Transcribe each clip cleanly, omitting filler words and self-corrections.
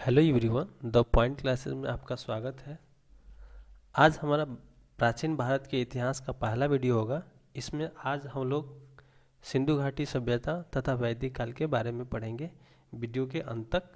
Hello everyone, the point classes में आपका स्वागत है। आज हमारा प्राचीन भारत के इतिहास का पहला वीडियो होगा। इसमें आज हम लोग सिंधु घाटी सभ्यता तथा वैदिक काल के बारे में पढ़ेंगे। वीडियो के अंत तक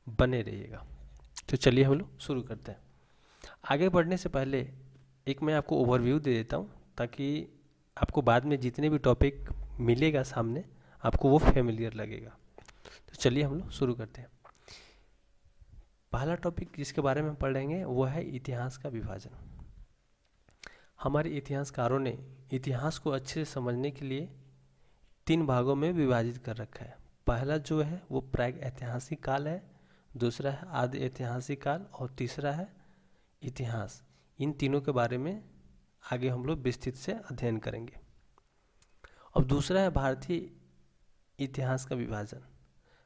बने रहिएगा। तो चलिए हम लोग शुरू करते हैं। आगे बढ़ने से पहले एक मैं आपको ओवरव्यू दे देता हूँ, ताकि आपको बाद में जितने भी टॉपिक मिलेगा सामने आपको वो फेमिलियर लगेगा। तो चलिए हम लोग शुरू करते हैं। पहला टॉपिक जिसके बारे में हम पढ़ेंगे वो है इतिहास का विभाजन। हमारे इतिहासकारों ने इतिहास को अच्छे से समझने के लिए 3 भागों में विभाजित कर रखा है। पहला जो है वो प्राग ऐतिहासिक काल है, दूसरा है आदि ऐतिहासिक काल और तीसरा है इतिहास। इन तीनों के बारे में आगे हम लोग विस्तृत से अध्ययन करेंगे। अब दूसरा है भारतीय इतिहास का विभाजन।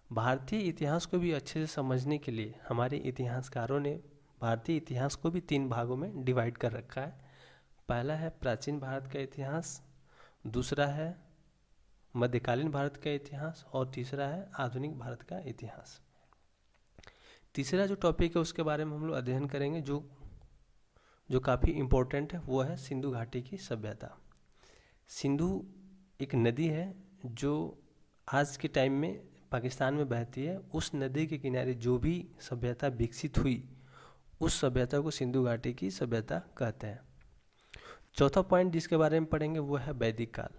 भारतीय इतिहास को भी अच्छे से समझने के लिए हमारे इतिहासकारों ने भारतीय इतिहास को भी 3 भागों में डिवाइड कर रखा है। पहला है प्राचीन भारत का इतिहास, दूसरा है मध्यकालीन भारत का इतिहास और तीसरा है आधुनिक भारत का इतिहास। तीसरा जो टॉपिक है उसके बारे में हम लोग अध्ययन करेंगे जो काफ़ी इम्पोर्टेंट है, वो है सिंधु घाटी की सभ्यता। सिंधु एक नदी है जो आज के टाइम में पाकिस्तान में बहती है। उस नदी के किनारे जो भी सभ्यता विकसित हुई उस सभ्यता को सिंधु घाटी की सभ्यता कहते हैं। चौथा पॉइंट जिसके बारे में पढ़ेंगे वो है वैदिक काल।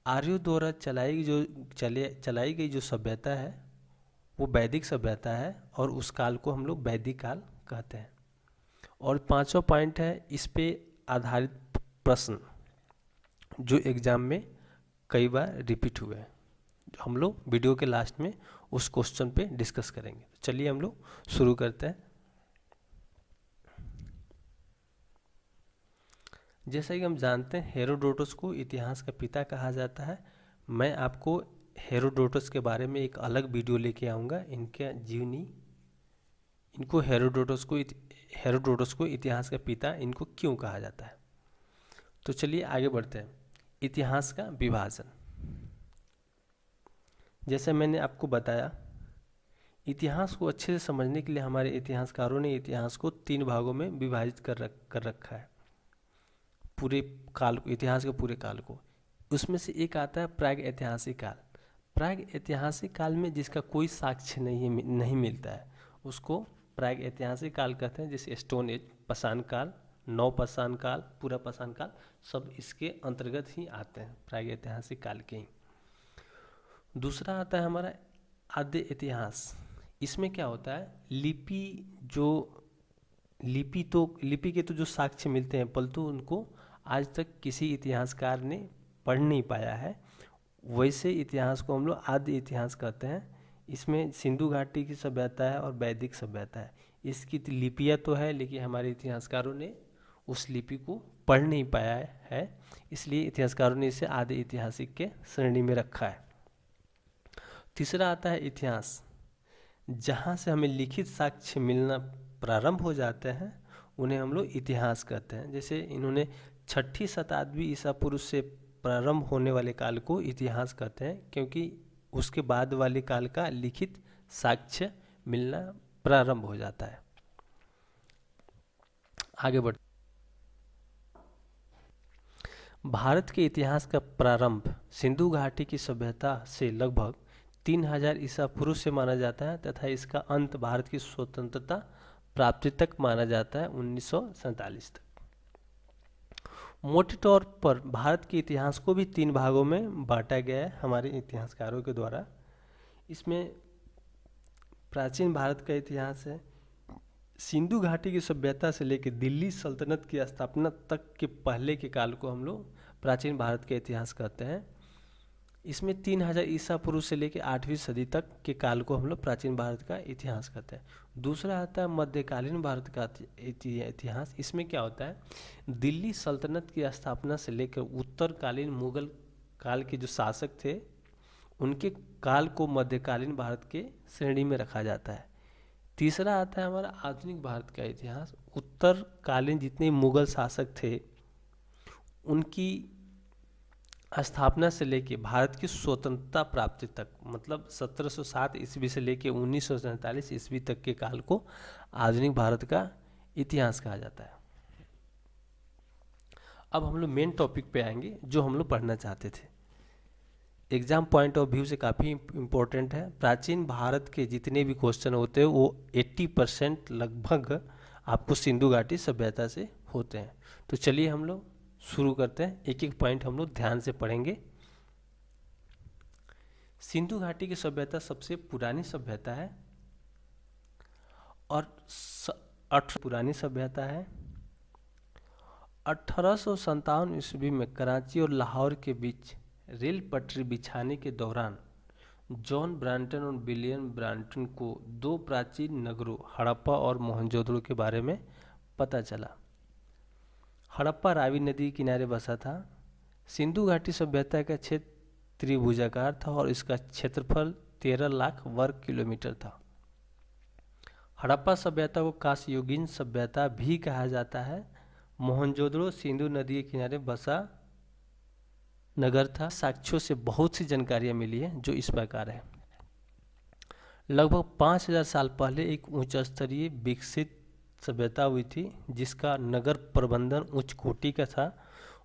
आर्यों द्वारा चलाई गई जो सभ्यता है वो वैदिक सभ्यता है और उस काल को हम लोग वैदिक काल कहते हैं। और पांचवा पॉइंट है इस पे आधारित प्रश्न जो एग्जाम में कई बार रिपीट हुए हैं। हम लोग वीडियो के लास्ट में उस क्वेश्चन पे डिस्कस करेंगे। चलिए हम लोग शुरू करते हैं। जैसा कि हम जानते हैं हेरोडोटस को इतिहास का पिता कहा जाता है। मैं आपको हेरोडोटस के बारे में एक अलग वीडियो लेके आऊँगा। इनके जीवनी इनको हेरोडोटस को इतिहास का पिता इनको क्यों कहा जाता है। तो चलिए आगे बढ़ते हैं। इतिहास का विभाजन, जैसे मैंने आपको बताया, इतिहास को अच्छे से समझने के लिए हमारे इतिहासकारों ने इतिहास को 3 भागों में विभाजित कर रखा है। पूरे काल को, इतिहास के पूरे काल को। उसमें से एक आता है प्राग ऐतिहासिक काल। प्राग ऐतिहासिक काल में जिसका कोई साक्ष्य नहीं मिलता है उसको प्राग ऐतिहासिक काल कहते हैं। जैसे स्टोन एज, पाषाण काल, नवपाषाण काल, पूरा पाषाण काल, सब इसके अंतर्गत ही आते हैं, प्राग ऐतिहासिक काल के ही। दूसरा आता है हमारा आद्य इतिहास। इसमें क्या होता है, लिपि के तो जो साक्ष्य मिलते हैं परंतु उनको आज तक किसी इतिहासकार ने पढ़ नहीं पाया है। वैसे इतिहास को हम लोग आद्य इतिहास कहते हैं। इसमें सिंधु घाटी की सभ्यता है और वैदिक सभ्यता है। इसकी लिपियाँ तो है लेकिन हमारे इतिहासकारों ने उस लिपि को पढ़ नहीं पाया है, इसलिए इतिहासकारों ने इसे आद्य ऐतिहासिक के श्रेणी में रखा है। तीसरा आता है इतिहास। जहाँ से हमें लिखित साक्ष्य मिलना प्रारंभ हो जाते हैं उन्हें हम लोग इतिहास कहते हैं। जैसे इन्होंने 6ठी शताब्दी ईसा पूर्व से प्रारंभ होने वाले काल को इतिहास कहते हैं, क्योंकि उसके बाद वाले काल का लिखित साक्ष्य मिलना प्रारंभ हो जाता है। आगे बढ़, भारत के इतिहास का प्रारंभ सिंधु घाटी की सभ्यता से लगभग 3000 ईसा पूर्व से माना जाता है तथा इसका अंत भारत की स्वतंत्रता प्राप्ति तक माना जाता है, 1947 तक। मोटे तौर पर भारत के इतिहास को भी 3 भागों में बांटा गया है हमारे इतिहासकारों के द्वारा। इसमें प्राचीन भारत का इतिहास है, सिंधु घाटी की सभ्यता से लेकर दिल्ली सल्तनत की स्थापना तक के पहले के काल को हम लोग प्राचीन भारत का इतिहास कहते हैं। इसमें 3000 ईसा पूर्व से लेकर 8वीं सदी तक के काल को हम लोग प्राचीन भारत का इतिहास कहते हैं। दूसरा आता है मध्यकालीन भारत का इतिहास। इसमें क्या होता है, दिल्ली सल्तनत की स्थापना से लेकर उत्तरकालीन मुगल काल के जो शासक थे उनके काल को मध्यकालीन भारत के श्रेणी में रखा जाता है। तीसरा आता है हमारा आधुनिक भारत का इतिहास। उत्तरकालीन जितने मुगल शासक थे उनकी स्थापना से लेके भारत की स्वतंत्रता प्राप्ति तक, मतलब 1707 ईस्वी से लेके 1947 ईस्वी तक के काल को आधुनिक भारत का इतिहास कहा जाता है। अब हम लोग मेन टॉपिक पे आएंगे जो हम लोग पढ़ना चाहते थे। एग्जाम पॉइंट ऑफ व्यू से काफ़ी इम्पोर्टेंट है। प्राचीन भारत के जितने भी क्वेश्चन होते हैं वो 80% लगभग आपको सिंधु घाटी सभ्यता से होते हैं। तो चलिए हम लोग शुरू करते हैं, एक एक पॉइंट हम लोग ध्यान से पढ़ेंगे। सिंधु घाटी की सभ्यता सबसे पुरानी सभ्यता है और पुरानी सभ्यता है। 1857 ईस्वी में कराची और लाहौर के बीच रेल पटरी बिछाने के दौरान जॉन ब्रांटन और विलियम ब्रांटन को दो प्राचीन नगरों हड़प्पा और मोहनजोदड़ो के बारे में पता चला। हड़प्पा रावी नदी के किनारे बसा था। सिंधु घाटी सभ्यता का क्षेत्र त्रिभुजाकार था और इसका क्षेत्रफल 13 लाख वर्ग किलोमीटर था। हड़प्पा सभ्यता को कांस्ययुगीन सभ्यता भी कहा जाता है। मोहनजोदड़ो सिंधु नदी के किनारे बसा नगर था। साक्ष्यों से बहुत सी जानकारियां मिली है जो इस प्रकार है। लगभग 5000 साल पहले एक उच्च स्तरीय विकसित सभ्यता हुई थी जिसका नगर प्रबंधन उच्च कोटि का था।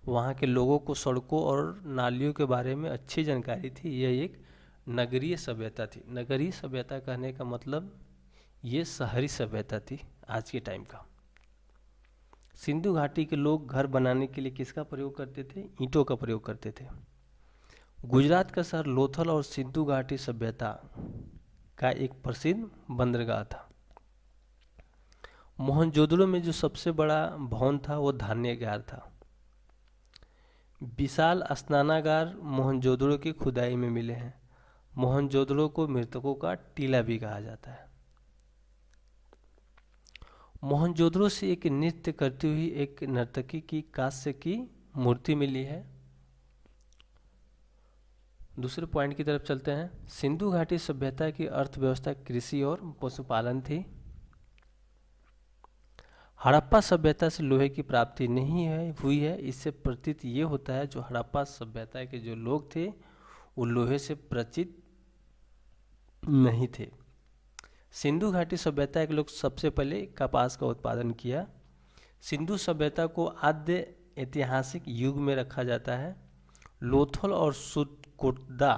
वहाँ के लोगों को सड़कों और नालियों के बारे में अच्छी जानकारी थी। यह एक नगरीय सभ्यता थी। नगरीय सभ्यता कहने का मतलब ये शहरी सभ्यता थी आज के टाइम का। सिंधु घाटी के लोग घर बनाने के लिए किसका प्रयोग करते थे? ईंटों का प्रयोग करते थे। गुजरात का शहर लोथल और सिंधु घाटी सभ्यता का एक प्रसिद्ध बंदरगाह था। मोहनजोदड़ो में जो सबसे बड़ा भवन था वो धान्यागार था। विशाल स्नानागार मोहनजोदड़ो की खुदाई में मिले हैं। मोहनजोदड़ो को मृतकों का टीला भी कहा जाता है। मोहनजोदड़ो से एक नृत्य करती हुई एक नर्तकी की कांस्य की मूर्ति मिली है। दूसरे पॉइंट की तरफ चलते हैं। सिंधु घाटी सभ्यता की अर्थव्यवस्था कृषि और पशुपालन थी। हड़प्पा सभ्यता से लोहे की प्राप्ति नहीं हुई है। इससे प्रतीत ये होता है जो हड़प्पा सभ्यता के जो लोग थे वो लोहे से परिचित नहीं थे। सिंधु घाटी सभ्यता के लोग सबसे पहले कपास का उत्पादन किया। सिंधु सभ्यता को आद्य ऐतिहासिक युग में रखा जाता है। लोथल और सुटकोटदा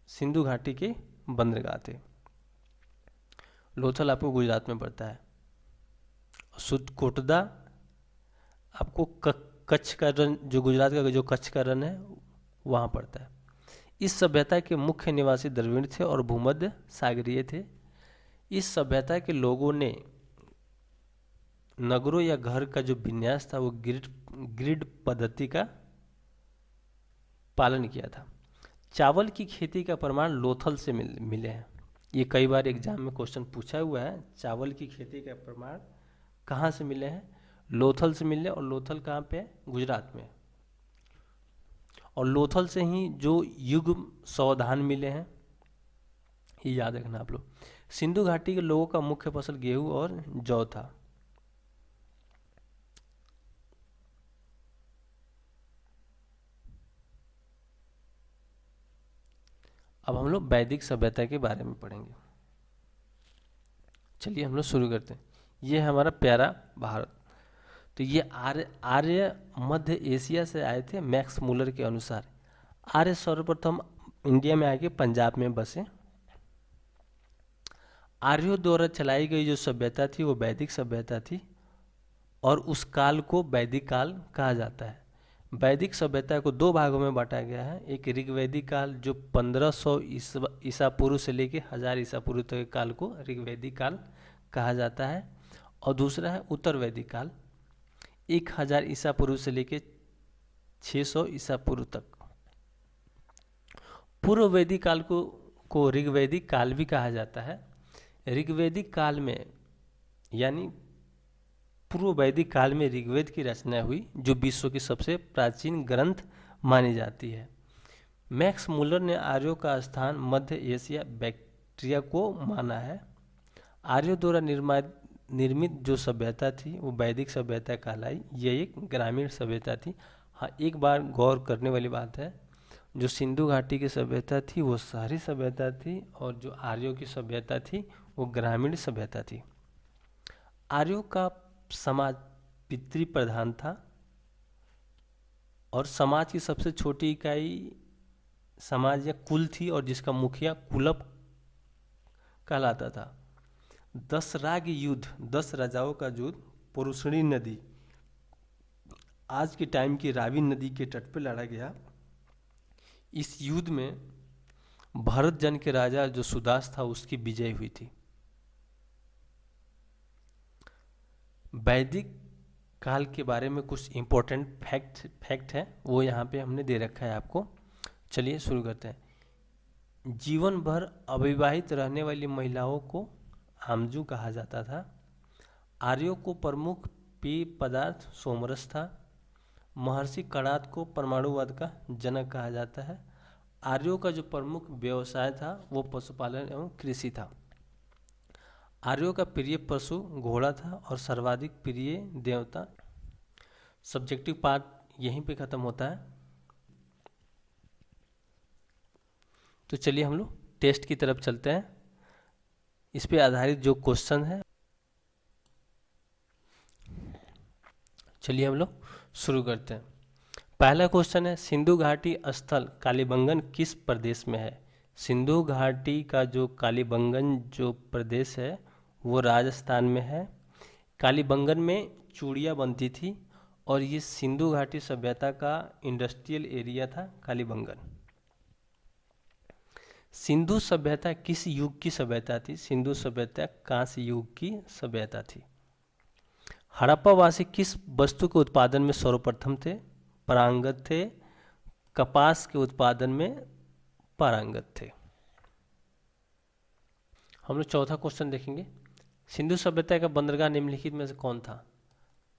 सिंधु घाटी के बंदरगाह थे। लोथल आपको गुजरात में पड़ता है। सुटकोटदा आपको कच्छ का रन, जो गुजरात का जो कच्छ का रन है वहाँ पड़ता है। इस सभ्यता के मुख्य निवासी द्रविड़ थे और भूमध्य सागरीय थे। इस सभ्यता के लोगों ने नगरों या घर का जो विन्यास था वो ग्रिड पद्धति का पालन किया था। चावल की खेती का प्रमाण लोथल से मिले हैं। ये कई बार एग्जाम में क्वेश्चन पूछा हुआ है। चावल की खेती का प्रमाण कहाँ से मिले हैं? लोथल से मिले। और लोथल कहाँ पे है? गुजरात में। और लोथल से ही जो युग सावधान मिले हैं ये याद रखना आप लोग। सिंधु घाटी के लोगों का मुख्य फसल गेहूं और जौ था। अब हम लोग वैदिक सभ्यता के बारे में पढ़ेंगे। चलिए हम लोग शुरू करते हैं। ये है हमारा प्यारा भारत। तो ये आर्य मध्य एशिया से आए थे मैक्स मूलर के अनुसार। आर्य सर्वप्रथम इंडिया में आके पंजाब में बसे। आर्यों द्वारा चलाई गई जो सभ्यता थी वो वैदिक सभ्यता थी और उस काल को वैदिक काल कहा जाता है। वैदिक सभ्यता को दो भागों में बांटा गया है। एक ऋग्वैदिक काल जो 1500 ईसा पूर्व से लेके 1000 ईसा पूर्व तक के काल को ऋग्वैदिक काल कहा जाता है। और दूसरा है उत्तर वैदिक काल 1000 ईसा पूर्व से लेके 600 ईसा पूर्व तक। पूर्व वैदिक काल को ऋग्वैदिक काल भी कहा जाता है। ऋग्वैदिक काल में यानी पूर्व वैदिक काल में ऋग्वेद की रचना हुई जो विश्व की सबसे प्राचीन ग्रंथ मानी जाती है। मैक्स मूलर ने आर्यों का स्थान मध्य एशिया बैक्ट्रिया को माना है। आर्यों द्वारा निर्मित जो सभ्यता थी वो वैदिक सभ्यता कहलाई। यह एक ग्रामीण सभ्यता थी। हाँ, एक बार गौर करने वाली बात है, जो सिंधु घाटी की सभ्यता थी वो शहरी सभ्यता थी, और जो आर्यों की सभ्यता थी वो ग्रामीण सभ्यता थी। आर्यों का समाज पितृ प्रधान था, और समाज की सबसे छोटी इकाई समाज या कुल थी, और जिसका मुखिया कुलप कहलाता था। 10 राग युद्ध, 10 राजाओं का युद्ध पुरुषणी नदी, आज के टाइम की रावी नदी के तट पर लड़ा गया। इस युद्ध में भरत जन के राजा जो सुदास था उसकी विजय हुई थी। वैदिक काल के बारे में कुछ इंपॉर्टेंट फैक्ट है, वो यहाँ पे हमने दे रखा है आपको। चलिए शुरू करते हैं। जीवन भर अविवाहित रहने वाली महिलाओं को आमजू कहा जाता था। आर्यों को प्रमुख पेय पदार्थ सोमरस था। महर्षि कणाद को परमाणुवाद का जनक कहा जाता है। आर्यों का जो प्रमुख व्यवसाय था वो पशुपालन एवं कृषि था। आर्यों का प्रिय पशु घोड़ा था, और सर्वाधिक प्रिय देवता। सब्जेक्टिव पार्ट यहीं पे खत्म होता है। तो चलिए हम लोग टेस्ट की तरफ चलते हैं। इस पे आधारित जो क्वेश्चन है, चलिए हम लोग शुरू करते हैं। पहला क्वेश्चन है, सिंधु घाटी स्थल कालीबंगन किस प्रदेश में है? सिंधु घाटी का जो कालीबंगन जो प्रदेश है वो राजस्थान में है। कालीबंगन में चूड़ियाँ बनती थी, और ये सिंधु घाटी सभ्यता का इंडस्ट्रियल एरिया था कालीबंगन। सिंधु सभ्यता किस युग की सभ्यता थी? सिंधु सभ्यता कांस्य युग की सभ्यता थी। हड़प्पावासी किस वस्तु के उत्पादन में सर्वप्रथम थे? पारंगत थे। कपास के उत्पादन में पारंगत थे। हम लोग चौथा क्वेश्चन देखेंगे। सिंधु सभ्यता का बंदरगाह निम्नलिखित में से कौन था?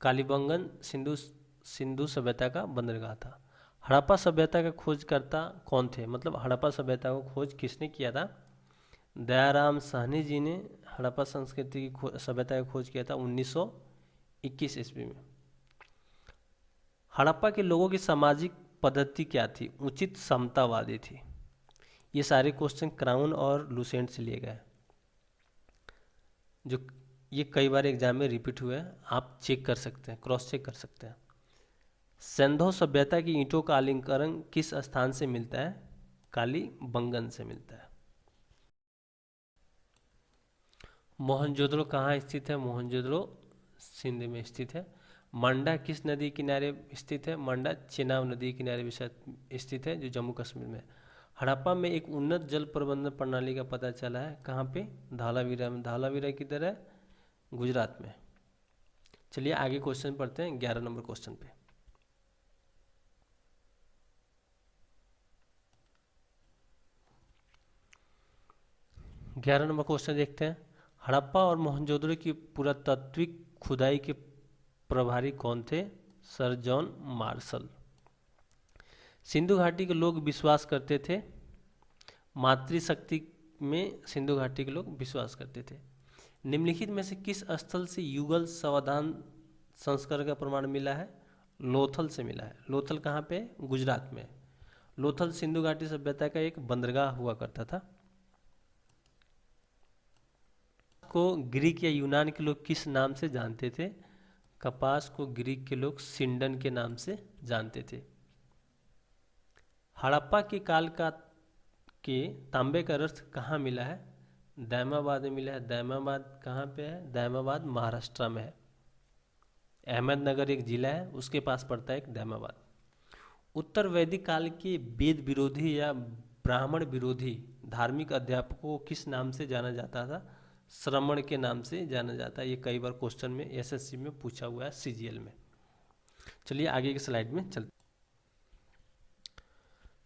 कालीबंगन सिंधु सभ्यता का बंदरगाह था। हड़प्पा सभ्यता का खोजकर्ता कौन थे? मतलब हड़प्पा सभ्यता को खोज किसने किया था? दयाराम साहनी जी ने हड़प्पा संस्कृति की सभ्यता का खोज किया था 1921 ईस्वी में। हड़प्पा के लोगों की सामाजिक पद्धति क्या थी? उचित समतावादी थी। ये सारे क्वेश्चन क्राउन और लुसेंट से लिए गए, जो ये कई बार एग्जाम में रिपीट हुए हैं। आप चेक कर सकते हैं, क्रॉस चेक कर सकते हैं। सिंधु सभ्यता की ईंटों का अलंकरण किस स्थान से मिलता है? कालीबंगन से मिलता है। मोहनजोदड़ो कहाँ स्थित है? मोहनजोदड़ो सिंध में स्थित है। मंडा किस नदी किनारे स्थित है? मंडा चेनाब नदी किनारे स्थित है, जो जम्मू कश्मीर में है। हड़प्पा में एक उन्नत जल प्रबंधन प्रणाली का पता चला है। कहाँ पे? धालावीरा में। धालावीरा किधर है? गुजरात में। चलिए आगे क्वेश्चन पढ़ते हैं 11 नंबर क्वेश्चन पे। ग्यारह नंबर क्वेश्चन देखते हैं। हड़प्पा और मोहनजोदड़ो की पुरातात्विक खुदाई के प्रभारी कौन थे? Sir John Marshall. सिंधु घाटी के लोग विश्वास करते थे, मातृशक्ति में सिंधु घाटी के लोग विश्वास करते थे। निम्नलिखित में से किस स्थल से युगल सावधान संस्करण का प्रमाण मिला है? लोथल से मिला है। लोथल कहाँ पे? गुजरात में। लोथल सिंधु घाटी सभ्यता का एक बंदरगाह हुआ करता था। को ग्रीक या यूनान के लोग किस नाम से जानते थे? कपास को ग्रीक के लोग सिंडन के नाम से जानते थे। हड़प्पा के काल का के तांबे का रथ कहाँ मिला है? दैमाबाद में मिला है। दैमाबाद कहाँ पे है? दैमाबाद महाराष्ट्र में है। अहमदनगर एक जिला है, उसके पास पड़ता है एक दैमाबाद। उत्तर वैदिक काल के वेद विरोधी या ब्राह्मण विरोधी धार्मिक अध्यापकों को किस नाम से जाना जाता था? श्रमण के नाम से जाना जाता है। ये कई बार क्वेश्चन में एसएससी में पूछा हुआ है, सीजीएल में। चलिए आगे की स्लाइड में चलते।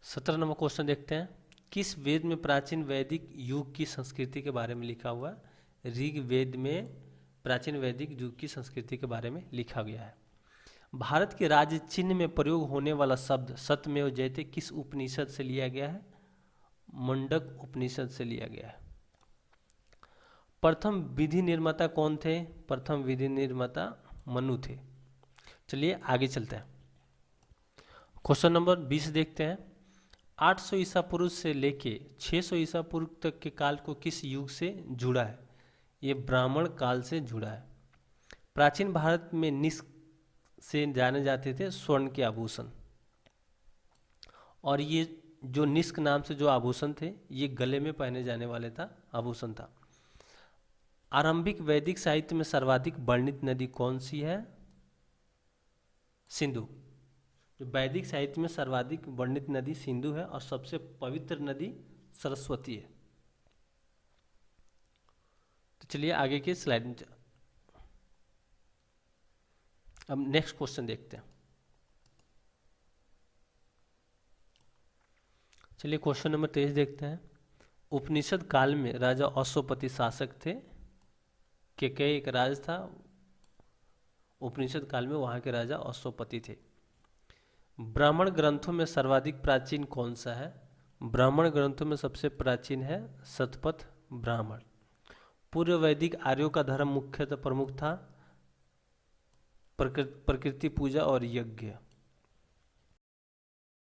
17 नंबर क्वेश्चन देखते हैं। किस वेद में प्राचीन वैदिक युग की संस्कृति के बारे में लिखा हुआ? ऋग्वेद में प्राचीन वैदिक युग की संस्कृति के बारे में लिखा गया है। भारत के राज्य चिन्ह में प्रयोग होने वाला शब्द सत्यमेव जयते किस उपनिषद से लिया गया है? मुंडक उपनिषद से लिया गया है। प्रथम विधि निर्माता कौन थे? प्रथम विधि निर्माता मनु थे। चलिए आगे चलते हैं। क्वेश्चन नंबर 20 देखते हैं। 800 ईसा पूर्व से लेके 600 ईसा पूर्व तक के काल को किस युग से जुड़ा है? ये ब्राह्मण काल से जुड़ा है। प्राचीन भारत में निष्क से जाने जाते थे स्वर्ण के आभूषण, और ये जो निष्क नाम से जो आभूषण थे ये गले में पहने जाने वाले था आभूषण था। आरंभिक वैदिक साहित्य में सर्वाधिक वर्णित नदी कौन सी है? सिंधु। जो वैदिक साहित्य में सर्वाधिक वर्णित नदी सिंधु है और सबसे पवित्र नदी सरस्वती है। तो चलिए आगे की स्लाइड में अब नेक्स्ट क्वेश्चन देखते हैं। चलिए क्वेश्चन नंबर 23 देखते हैं। उपनिषद काल में राजा अश्वपति शासक थे। केकई एक राज था, उपनिषद काल में वहाँ के राजा अश्वपति थे। ब्राह्मण ग्रंथों में सर्वाधिक प्राचीन कौन सा है? ब्राह्मण ग्रंथों में सबसे प्राचीन है शतपथ ब्राह्मण। पूर्व वैदिक आर्यों का धर्म मुख्यतः प्रमुख था प्रकृति पूजा और यज्ञ।